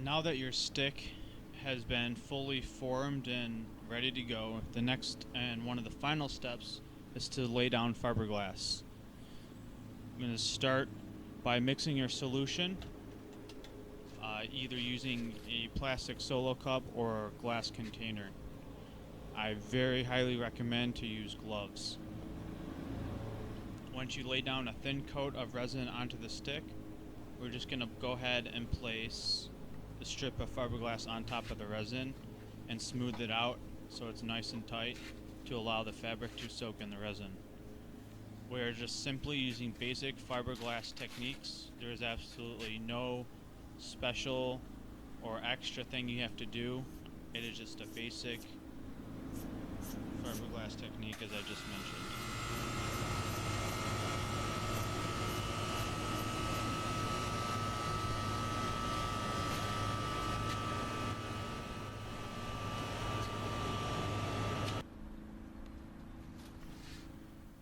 Now that your stick has been fully formed and ready to go, the next and one of the final steps is to lay down fiberglass. I'm going to start by mixing your solution, either using a plastic solo cup or a glass container. I very highly recommend to use gloves. Once you lay down a thin coat of resin onto the stick, we're just going to go ahead and place the strip of fiberglass on top of the resin and smooth it out so it's nice and tight to allow the fabric to soak in the resin. We're just simply using basic fiberglass techniques. There is absolutely no special or extra thing you have to do. It is just a basic fiberglass technique, as I just mentioned.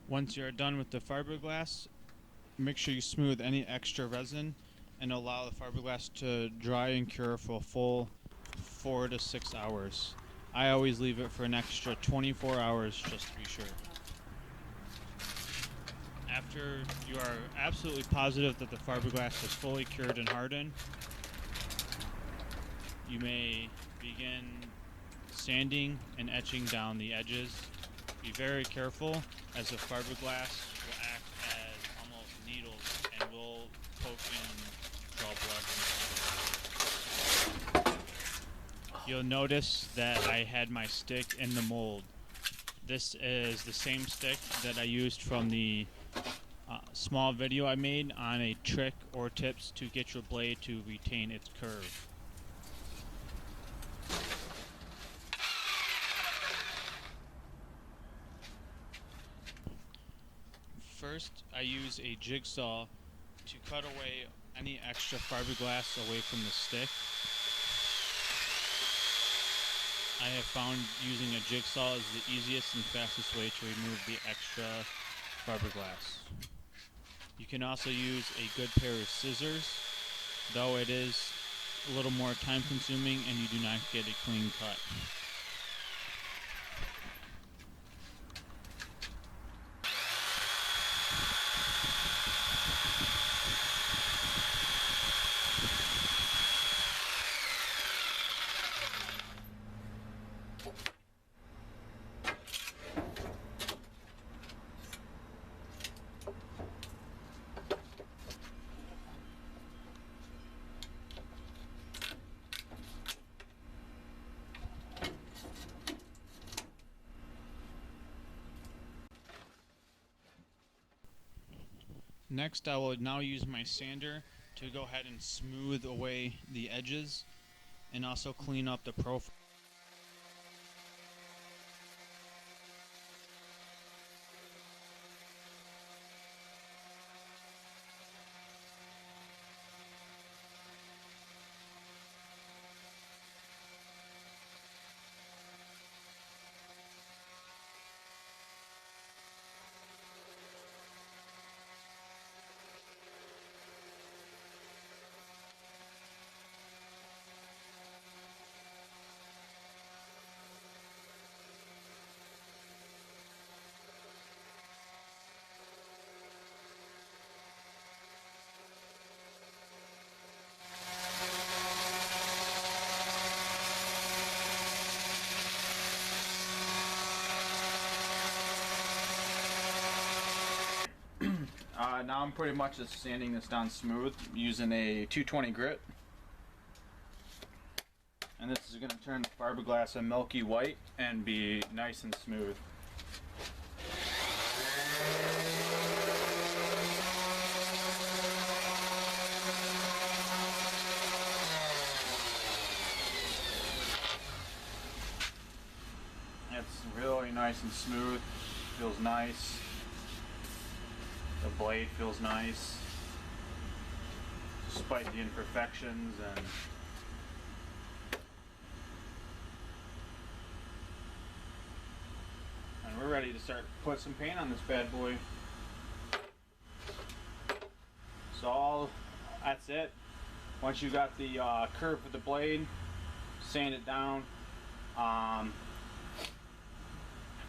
Once you're done with the fiberglass, make sure you smooth any extra resin and allow the fiberglass to dry and cure for a full 4 to 6 hours. I always leave it for an extra 24 hours just to be sure. After you are absolutely positive that the fiberglass is fully cured and hardened, you may begin sanding and etching down the edges. Be very careful, as the fiberglass will act as almost needles and will poke and draw blood. You'll notice that I had my stick in the mold. This is the same stick that I used from the small video I made on a trick or tips to get your blade to retain its curve. First, I use a jigsaw to cut away any extra fiberglass away from the stick. I have found using a jigsaw is the easiest and fastest way to remove the extra fiberglass. You can also use a good pair of scissors, though it is a little more time consuming and you do not get a clean cut. Next, I will now use my sander to go ahead and smooth away the edges and also clean up the profile. Now I'm pretty much just sanding this down smooth using a 220 grit. And this is going to turn the fiberglass a milky white and be nice and smooth. It's really nice and smooth, feels nice. The blade feels nice, despite the imperfections, and we're ready to start put some paint on this bad boy. So that's it. once you got the curve of the blade, sand it down.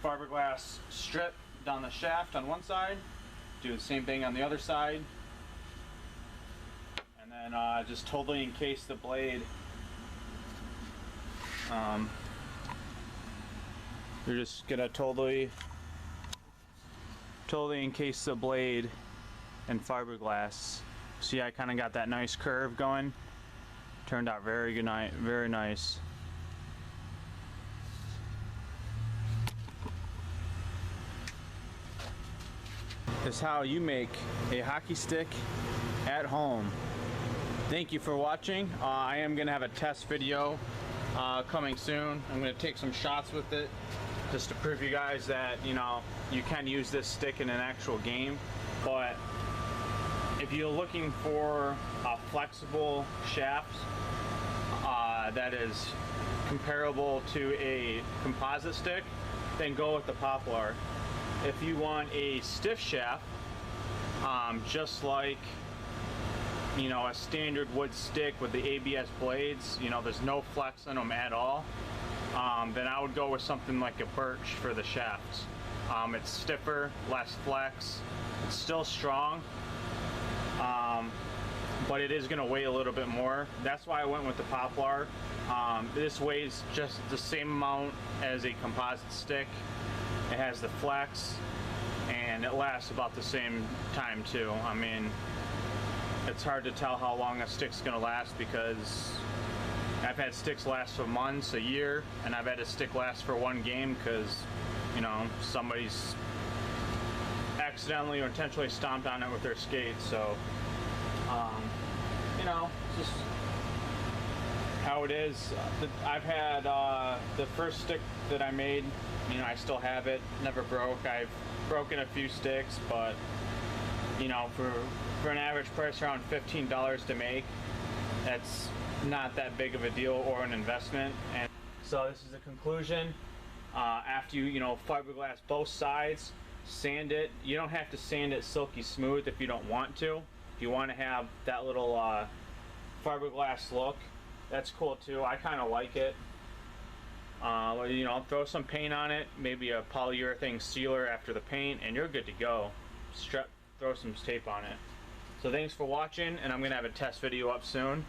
Fiberglass strip down the shaft on one side. Do the same thing on the other side. And then just totally encase the blade. You're just gonna totally encase the blade in fiberglass. See, I kind of got that nice curve going. Turned out very good, very nice. This is how you make a hockey stick at home. Thank you for watching. I am gonna have a test video coming soon. I'm gonna take some shots with it just to prove you guys that, you know, you can use this stick in an actual game. But if you're looking for a flexible shaft that is comparable to a composite stick, then go with the Poplar. If you want a stiff shaft, just like, you know, a standard wood stick with the ABS blades, you know, there's no flex in them at all, then I would go with something like a birch for the shafts. It's stiffer, less flex, it's still strong, but it is going to weigh a little bit more. That's why I went with the Poplar. This weighs just the same amount as a composite stick. It has the flex, and it lasts about the same time too. I mean, it's hard to tell how long a stick's gonna last because I've had sticks last for months, a year, and I've had a stick last for one game because, you know, somebody's accidentally or intentionally stomped on it with their skates. So, you know, just how it is. I've had the first stick that I made, you know, I still have it, never broke. I've broken a few sticks, but, you know, for an average price around $15 to make, that's not that big of a deal or an investment. And so this is the conclusion. After you know, fiberglass both sides, sand it. You don't have to sand it silky smooth if you don't want to. If you want to have that little fiberglass look, that's cool too. I kind of like it. You know, throw some paint on it, maybe a polyurethane sealer after the paint, and you're good to go. Throw some tape on it. So thanks for watching, and I'm gonna have a test video up soon.